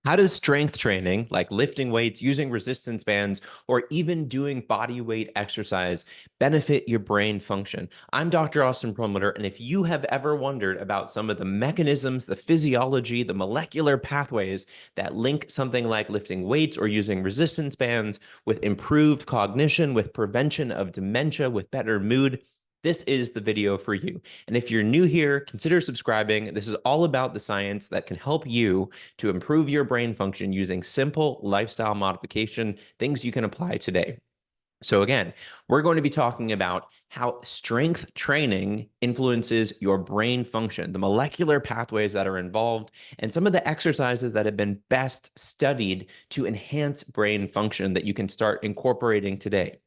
How does strength training, like lifting weights, using resistance bands, or even doing body weight exercise, benefit your brain function? I'm Dr. Austin Perlmutter, and if you have ever wondered about some of the mechanisms, the physiology, the molecular pathways that link something like lifting weights or using resistance bands with improved cognition, with prevention of dementia, with better mood, this is the video for you. And if you're new here, consider subscribing. This is all about the science that can help you to improve your brain function using simple lifestyle modification, things you can apply today. So again, we're going to be talking about how strength training influences your brain function, the molecular pathways that are involved, and some of the exercises that have been best studied to enhance brain function that you can start incorporating today.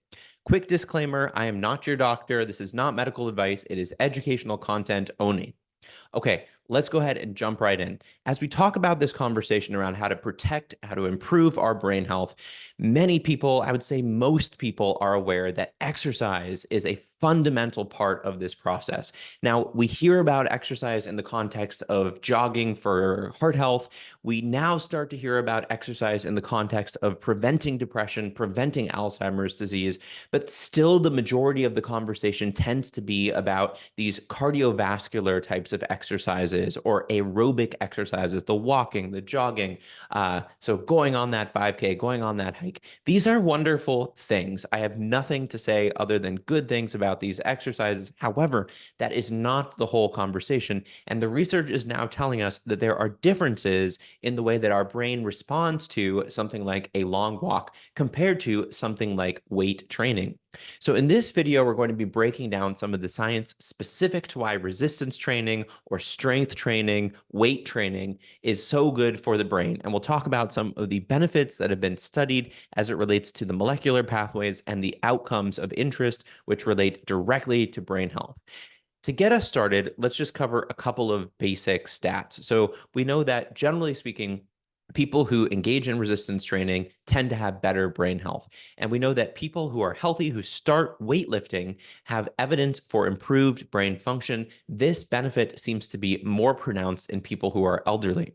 Quick disclaimer, I am not your doctor. This is not medical advice. It is educational content only. Okay, let's go ahead and jump right in. As we talk about this conversation around how to protect, how to improve our brain health, many people, I would say most people, are aware that exercise is a fundamental part of this process. Now, we hear about exercise in the context of jogging for heart health. We now start to hear about exercise in the context of preventing depression, preventing Alzheimer's disease, but still the majority of the conversation tends to be about these cardiovascular types of exercises or aerobic exercises, the walking, the jogging, so going on that 5K, going on that hike. These are wonderful things. I have nothing to say other than good things about these exercises. However, that is not the whole conversation. And the research is now telling us that there are differences in the way that our brain responds to something like a long walk compared to something like weight training. So in this video, we're going to be breaking down some of the science specific to why resistance training or strength training, weight training is so good for the brain. And we'll talk about some of the benefits that have been studied as it relates to the molecular pathways and the outcomes of interest, which relate directly to brain health. To get us started, let's just cover a couple of basic stats. So we know that generally speaking, people who engage in resistance training tend to have better brain health. And we know that people who are healthy, who start weightlifting, have evidence for improved brain function. This benefit seems to be more pronounced in people who are elderly.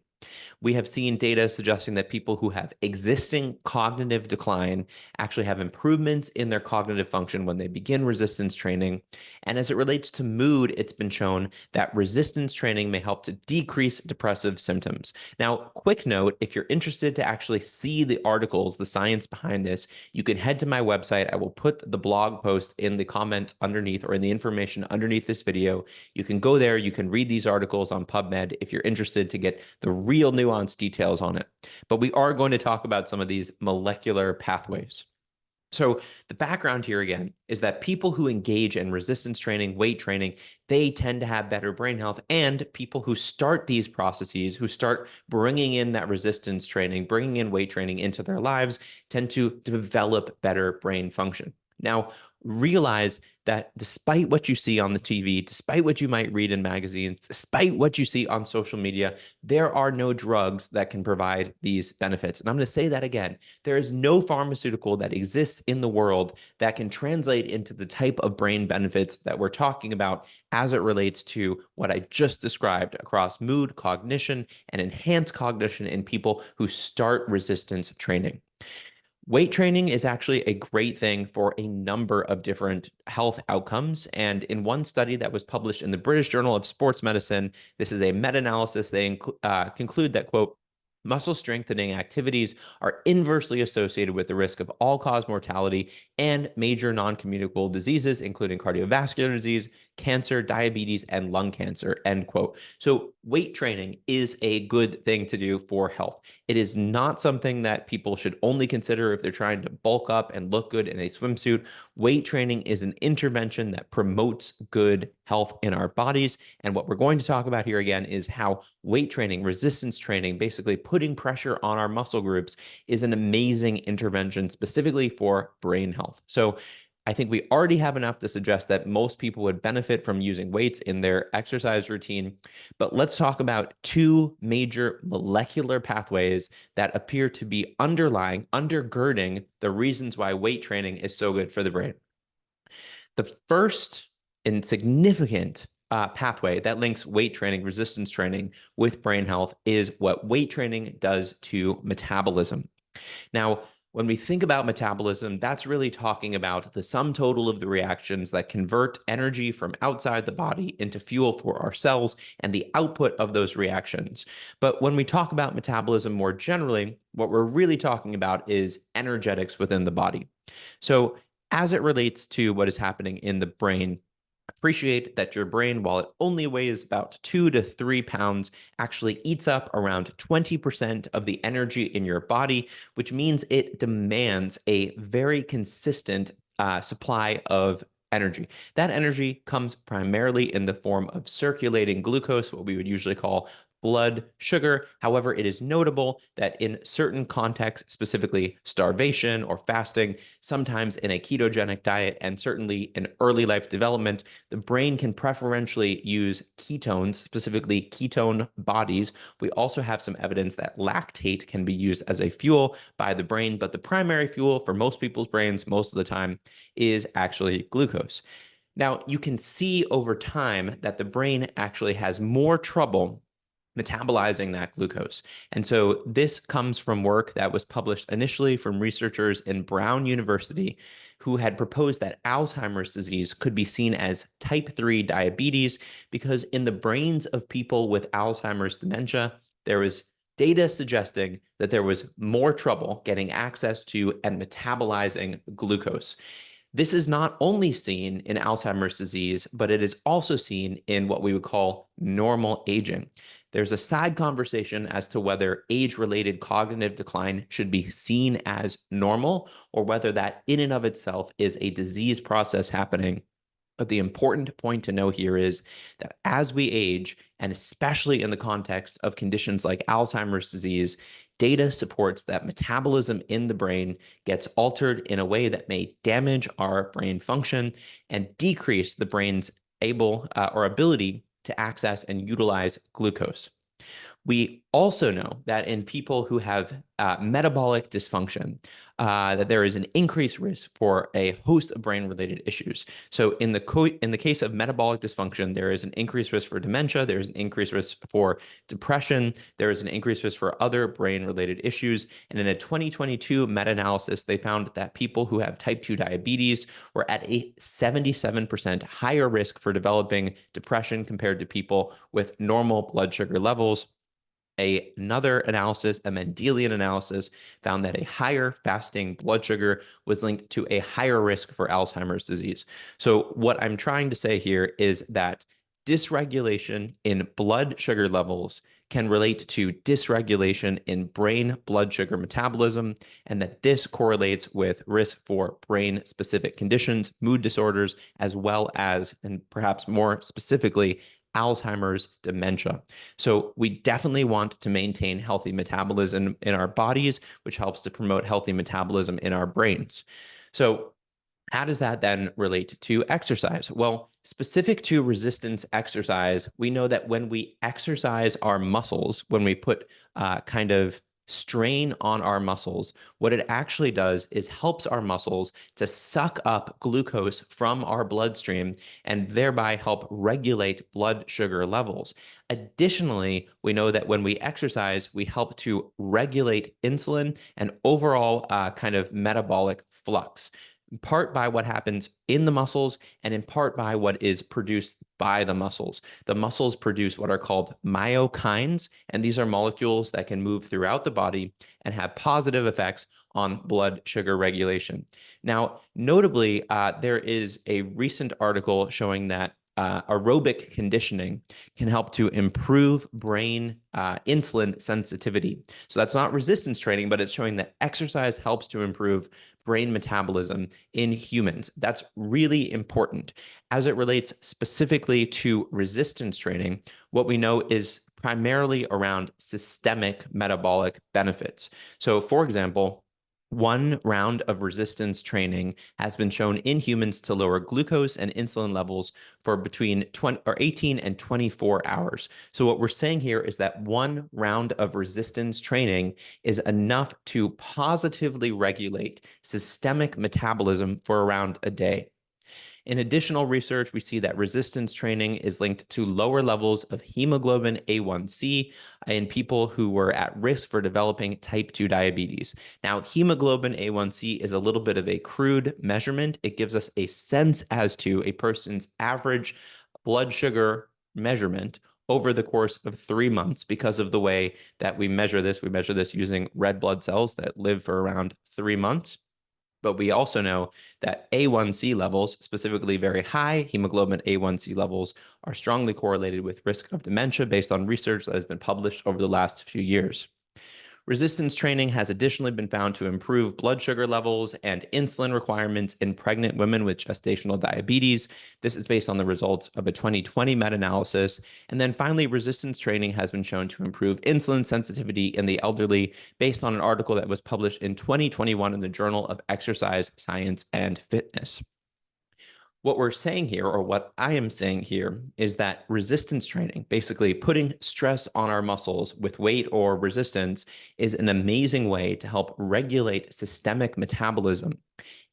We have seen data suggesting that people who have existing cognitive decline actually have improvements in their cognitive function when they begin resistance training. And as it relates to mood, it's been shown that resistance training may help to decrease depressive symptoms. Now, quick note, if you're interested to actually see the articles, the science behind this, you can head to my website. I will put the blog post in the comment underneath or in the information underneath this video. You can go there, you can read these articles on PubMed if you're interested to get the real nuanced details on it. But we are going to talk about some of these molecular pathways. So the background here again is that people who engage in resistance training, weight training, they tend to have better brain health, and people who start these processes, who start bringing in that resistance training, bringing in weight training into their lives, tend to develop better brain function. Now, realize that despite what you see on the TV, despite what you might read in magazines, despite what you see on social media, there are no drugs that can provide these benefits. And I'm going to say that again. There is no pharmaceutical that exists in the world that can translate into the type of brain benefits that we're talking about as it relates to what I just described across mood, cognition, and enhanced cognition in people who start resistance training. Weight training is actually a great thing for a number of different health outcomes. And in one study that was published in the British Journal of Sports Medicine, this is a meta-analysis. They conclude that, quote, muscle strengthening activities are inversely associated with the risk of all-cause mortality and major non-communicable diseases, including cardiovascular disease, cancer, diabetes, and lung cancer, end quote. So weight training is a good thing to do for health. It is not something that people should only consider if they're trying to bulk up and look good in a swimsuit. Weight training is an intervention that promotes good health in our bodies. And what we're going to talk about here again is how weight training, resistance training, basically putting pressure on our muscle groups, is an amazing intervention specifically for brain health. So I think we already have enough to suggest that most people would benefit from using weights in their exercise routine. But let's talk about two major molecular pathways that appear to be undergirding the reasons why weight training is so good for the brain. The first and significant pathway that links weight training, resistance training with brain health is what weight training does to metabolism. Now, when we think about metabolism, that's really talking about the sum total of the reactions that convert energy from outside the body into fuel for our cells and the output of those reactions. But when we talk about metabolism more generally, what we're really talking about is energetics within the body. So, as it relates to what is happening in the brain, appreciate that your brain, while it only weighs about 2 to 3 pounds, actually eats up around 20% of the energy in your body, which means it demands a very consistent supply of energy. That energy comes primarily in the form of circulating glucose, what we would usually call blood sugar. However, it is notable that in certain contexts, specifically starvation or fasting, sometimes in a ketogenic diet, and certainly in early life development, the brain can preferentially use ketones, specifically ketone bodies. We also have some evidence that lactate can be used as a fuel by the brain, but the primary fuel for most people's brains most of the time is actually glucose. Now, you can see over time that the brain actually has more trouble metabolizing that glucose. And so this comes from work that was published initially from researchers in Brown University who had proposed that Alzheimer's disease could be seen as type 3 diabetes because in the brains of people with Alzheimer's dementia, there was data suggesting that there was more trouble getting access to and metabolizing glucose. This is not only seen in Alzheimer's disease, but it is also seen in what we would call normal aging. There's a side conversation as to whether age-related cognitive decline should be seen as normal or whether that in and of itself is a disease process happening. But the important point to know here is that as we age, and especially in the context of conditions like Alzheimer's disease, data supports that metabolism in the brain gets altered in a way that may damage our brain function and decrease the brain's or ability to access and utilize glucose. We also know that in people who have metabolic dysfunction, that there is an increased risk for a host of brain-related issues. So in the case of metabolic dysfunction, there is an increased risk for dementia, there is an increased risk for depression, there is an increased risk for other brain-related issues. And in a 2022 meta-analysis, they found that people who have type 2 diabetes were at a 77% higher risk for developing depression compared to people with normal blood sugar levels. Another analysis, a Mendelian analysis, found that a higher fasting blood sugar was linked to a higher risk for Alzheimer's disease. So what I'm trying to say here is that dysregulation in blood sugar levels can relate to dysregulation in brain blood sugar metabolism, and that this correlates with risk for brain-specific conditions, mood disorders, as well as, and perhaps more specifically, Alzheimer's dementia. So we definitely want to maintain healthy metabolism in our bodies, which helps to promote healthy metabolism in our brains. So how does that then relate to exercise? Well, specific to resistance exercise, we know that when we exercise our muscles, when we put kind of strain on our muscles, what it actually does is helps our muscles to suck up glucose from our bloodstream and thereby help regulate blood sugar levels. Additionally, we know that when we exercise, we help to regulate insulin and overall kind of metabolic flux, in part by what happens in the muscles and in part by what is produced by the muscles. The muscles produce what are called myokines, and these are molecules that can move throughout the body and have positive effects on blood sugar regulation. Now, notably, there is a recent article showing that aerobic conditioning can help to improve brain insulin sensitivity. So that's not resistance training, but it's showing that exercise helps to improve brain metabolism in humans. That's really important. As it relates specifically to resistance training, what we know is primarily around systemic metabolic benefits. So, for example, one round of resistance training has been shown in humans to lower glucose and insulin levels for between 18 and 24 hours. So what we're saying here is that one round of resistance training is enough to positively regulate systemic metabolism for around a day. In additional research, we see that resistance training is linked to lower levels of hemoglobin A1C in people who were at risk for developing type 2 diabetes. Now, hemoglobin A1C is a little bit of a crude measurement. It gives us a sense as to a person's average blood sugar measurement over the course of 3 months because of the way that we measure this. We measure this using red blood cells that live for around 3 months. But we also know that A1C levels, specifically very high hemoglobin A1C levels, are strongly correlated with risk of dementia based on research that has been published over the last few years. Resistance training has additionally been found to improve blood sugar levels and insulin requirements in pregnant women with gestational diabetes. This is based on the results of a 2020 meta-analysis. And then finally, resistance training has been shown to improve insulin sensitivity in the elderly based on an article that was published in 2021 in the Journal of Exercise, Science, and Fitness. What we're saying here, or what I am saying here, is that resistance training, basically putting stress on our muscles with weight or resistance, is an amazing way to help regulate systemic metabolism.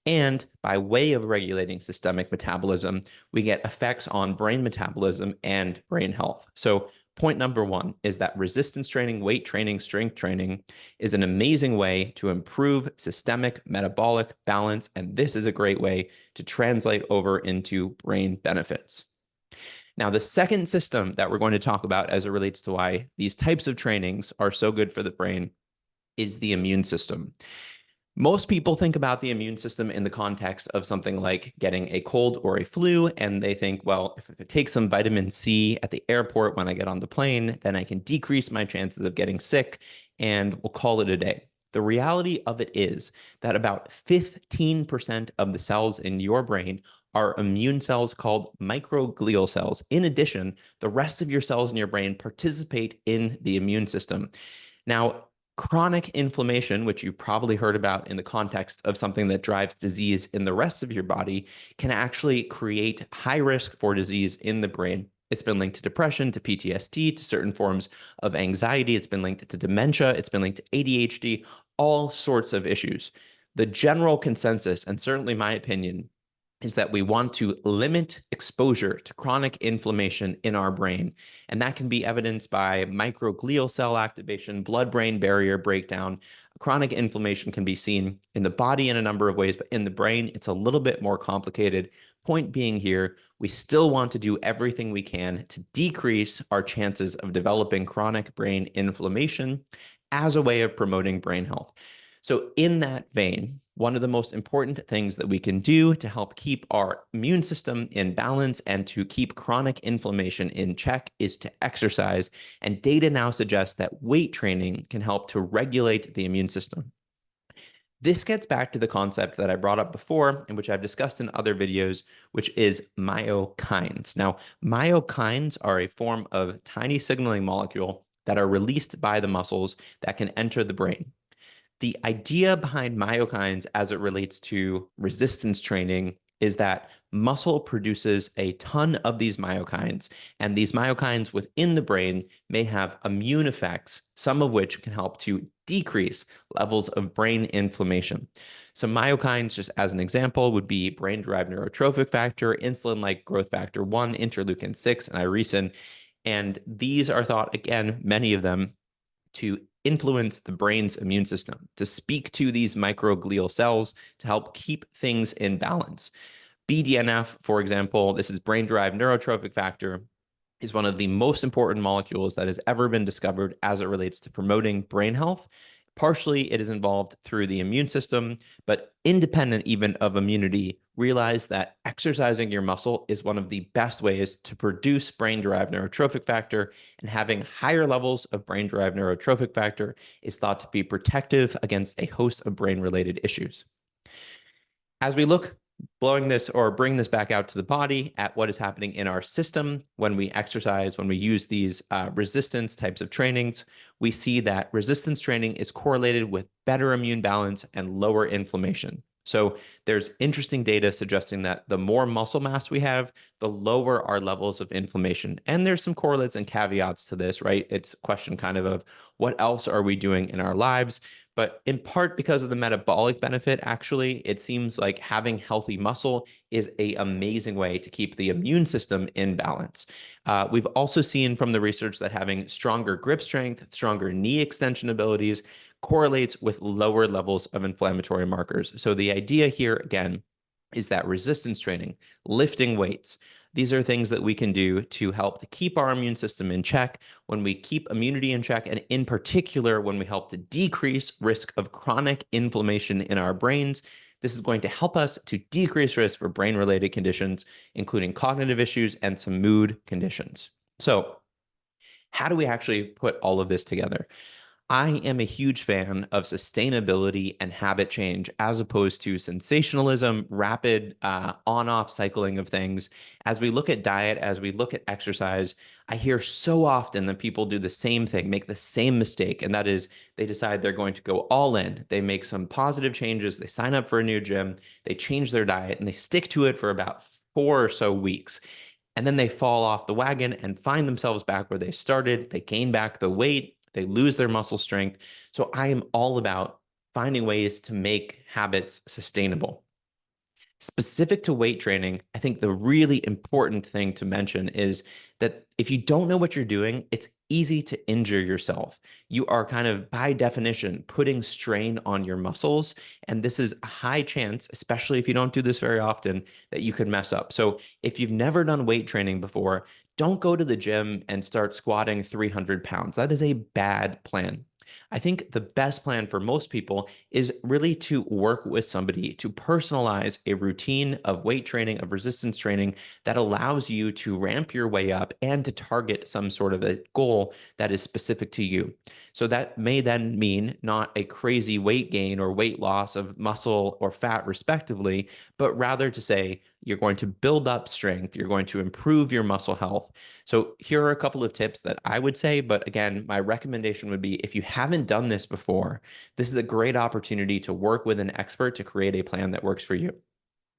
And by way of regulating systemic metabolism, we get effects on brain metabolism and brain health. So point number one is that resistance training, weight training, strength training is an amazing way to improve systemic metabolic balance. And this is a great way to translate over into brain benefits. Now, the second system that we're going to talk about as it relates to why these types of trainings are so good for the brain is the immune system. Most people think about the immune system in the context of something like getting a cold or a flu, and they think, well, if I take some vitamin C at the airport when I get on the plane, then I can decrease my chances of getting sick, and we'll call it a day. The reality of it is that about 15% of the cells in your brain are immune cells called microglial cells. In addition, the rest of your cells in your brain participate in the immune system. Now, chronic inflammation, which you probably heard about in the context of something that drives disease in the rest of your body, can actually create high risk for disease in the brain. It's been linked to depression, to PTSD, to certain forms of anxiety. It's been linked to dementia. It's been linked to ADHD, all sorts of issues. The general consensus, and certainly my opinion, is that we want to limit exposure to chronic inflammation in our brain. And that can be evidenced by microglial cell activation, blood-brain barrier breakdown. Chronic inflammation can be seen in the body in a number of ways, but in the brain, it's a little bit more complicated. Point being here, we still want to do everything we can to decrease our chances of developing chronic brain inflammation as a way of promoting brain health. So in that vein, one of the most important things that we can do to help keep our immune system in balance and to keep chronic inflammation in check is to exercise. And data now suggests that weight training can help to regulate the immune system. This gets back to the concept that I brought up before, and which I've discussed in other videos, which is myokines. Now, myokines are a form of tiny signaling molecule that are released by the muscles that can enter the brain. The idea behind myokines as it relates to resistance training is that muscle produces a ton of these myokines, and these myokines within the brain may have immune effects, some of which can help to decrease levels of brain inflammation. So myokines, just as an example, would be brain-derived neurotrophic factor, insulin-like growth factor 1, interleukin 6, and irisin. And these are thought, again, many of them, to influence the brain's immune system, to speak to these microglial cells to help keep things in balance. BDNF, for example, this is brain-derived neurotrophic factor, is one of the most important molecules that has ever been discovered as it relates to promoting brain health. Partially, it is involved through the immune system, but independent even of immunity, realize that exercising your muscle is one of the best ways to produce brain-derived neurotrophic factor, and having higher levels of brain-derived neurotrophic factor is thought to be protective against a host of brain-related issues. As we look blowing this or bring this back out to the body at what is happening in our system when we exercise, when we use these resistance types of trainings, we see that resistance training is correlated with better immune balance and lower inflammation. So there's interesting data suggesting that the more muscle mass we have, the lower our levels of inflammation. And there's some correlates and caveats to this, right? It's a question kind of what else are we doing in our lives. But in part because of the metabolic benefit, actually, it seems like having healthy muscle is an amazing way to keep the immune system in balance. We've also seen from the research that having stronger grip strength, stronger knee extension abilities correlates with lower levels of inflammatory markers. So the idea here, again, is that resistance training, lifting weights, these are things that we can do to help to keep our immune system in check. When we keep immunity in check, and in particular, when we help to decrease risk of chronic inflammation in our brains, this is going to help us to decrease risk for brain-related conditions, including cognitive issues and some mood conditions. So, how do we actually put all of this together? I am a huge fan of sustainability and habit change as opposed to sensationalism, rapid on-off cycling of things. As we look at diet, as we look at exercise, I hear so often that people do the same thing, make the same mistake, and that is they decide they're going to go all in. They make some positive changes, they sign up for a new gym, they change their diet, and they stick to it for about 4 or so weeks. And then they fall off the wagon and find themselves back where they started. They gain back the weight, they lose their muscle strength. So I am all about finding ways to make habits sustainable. Specific to weight training, I think the really important thing to mention is that if you don't know what you're doing, it's easy to injure yourself. You are kind of, by definition, putting strain on your muscles. And this is a high chance, especially if you don't do this very often, that you could mess up. So if you've never done weight training before, don't go to the gym and start squatting 300 pounds. That is a bad plan. I think the best plan for most people is really to work with somebody to personalize a routine of weight training, of resistance training that allows you to ramp your way up and to target some sort of a goal that is specific to you. So that may then mean not a crazy weight gain or weight loss of muscle or fat, respectively, but rather to say you're going to build up strength, you're going to improve your muscle health. So here are a couple of tips that I would say, but again, my recommendation would be if you haven't done this before, this is a great opportunity to work with an expert to create a plan that works for you.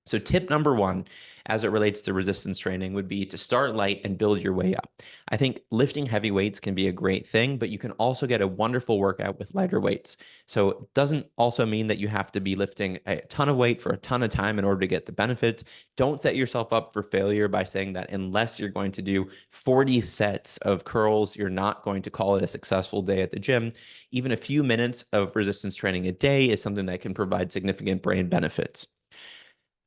So tip number one, as it relates to resistance training, would be to start light and build your way up. I think lifting heavy weights can be a great thing, but you can also get a wonderful workout with lighter weights. So it doesn't also mean that you have to be lifting a ton of weight for a ton of time in order to get the benefits. Don't set yourself up for failure by saying that unless you're going to do 40 sets of curls, you're not going to call it a successful day at the gym. Even a few minutes of resistance training a day is something that can provide significant brain benefits.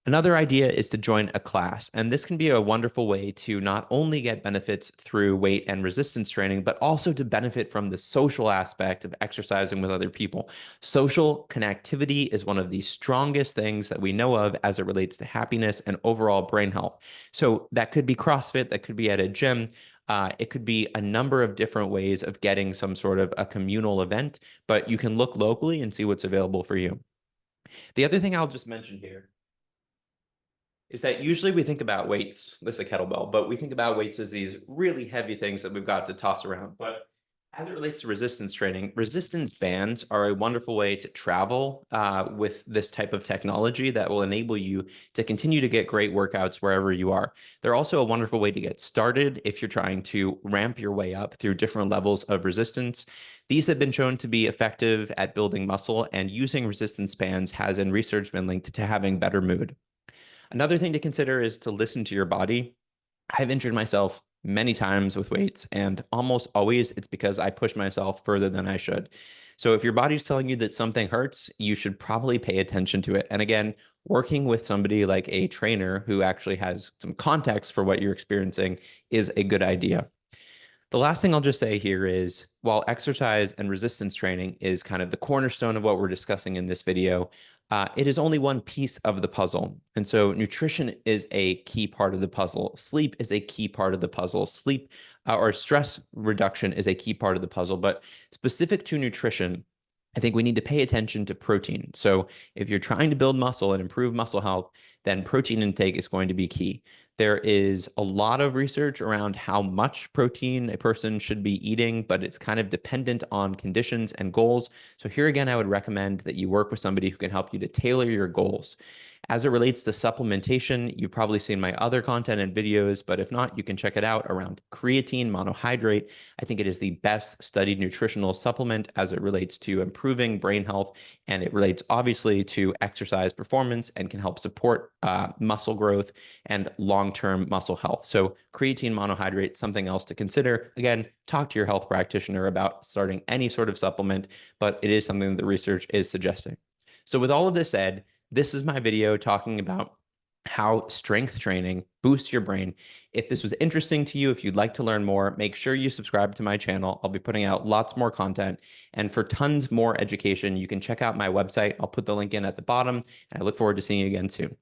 Another idea is to join a class, and this can be a wonderful way to not only get benefits through weight and resistance training, but also to benefit from the social aspect of exercising with other people. Social connectivity is one of the strongest things that we know of as it relates to happiness and overall brain health. So that could be CrossFit, that could be at a gym. It could be a number of different ways of getting some sort of a communal event, but you can look locally and see what's available for you. The other thing I'll just mention here is that usually we think about weights, this is a kettlebell, but we think about weights as these really heavy things that we've got to toss around. But as it relates to resistance training, resistance bands are a wonderful way to travel with this type of technology that will enable you to continue to get great workouts wherever you are. They're also a wonderful way to get started if you're trying to ramp your way up through different levels of resistance. These have been shown to be effective at building muscle, and using resistance bands has in research been linked to having better mood. Another thing to consider is to listen to your body. I've injured myself many times with weights, and almost always it's because I push myself further than I should. So if your body's telling you that something hurts, you should probably pay attention to it. And again, working with somebody like a trainer who actually has some context for what you're experiencing is a good idea. The last thing I'll just say here is while exercise and resistance training is kind of the cornerstone of what we're discussing in this video, it is only one piece of the puzzle. And so nutrition is a key part of the puzzle. Sleep is a key part of the puzzle. Sleep or stress reduction is a key part of the puzzle. But specific to nutrition, I think we need to pay attention to protein. So if you're trying to build muscle and improve muscle health, then protein intake is going to be key. There is a lot of research around how much protein a person should be eating, but it's kind of dependent on conditions and goals. So here again, I would recommend that you work with somebody who can help you to tailor your goals. As it relates to supplementation, you've probably seen my other content and videos, but if not, you can check it out around creatine monohydrate. I think it is the best studied nutritional supplement as it relates to improving brain health, and it relates obviously to exercise performance and can help support muscle growth and long-term muscle health. So creatine monohydrate, something else to consider. Again, talk to your health practitioner about starting any sort of supplement, but it is something that the research is suggesting. So with all of this said, this is my video talking about how strength training boosts your brain. If this was interesting to you, if you'd like to learn more, make sure you subscribe to my channel. I'll be putting out lots more content. And for tons more education, you can check out my website. I'll put the link in at the bottom, and I look forward to seeing you again soon.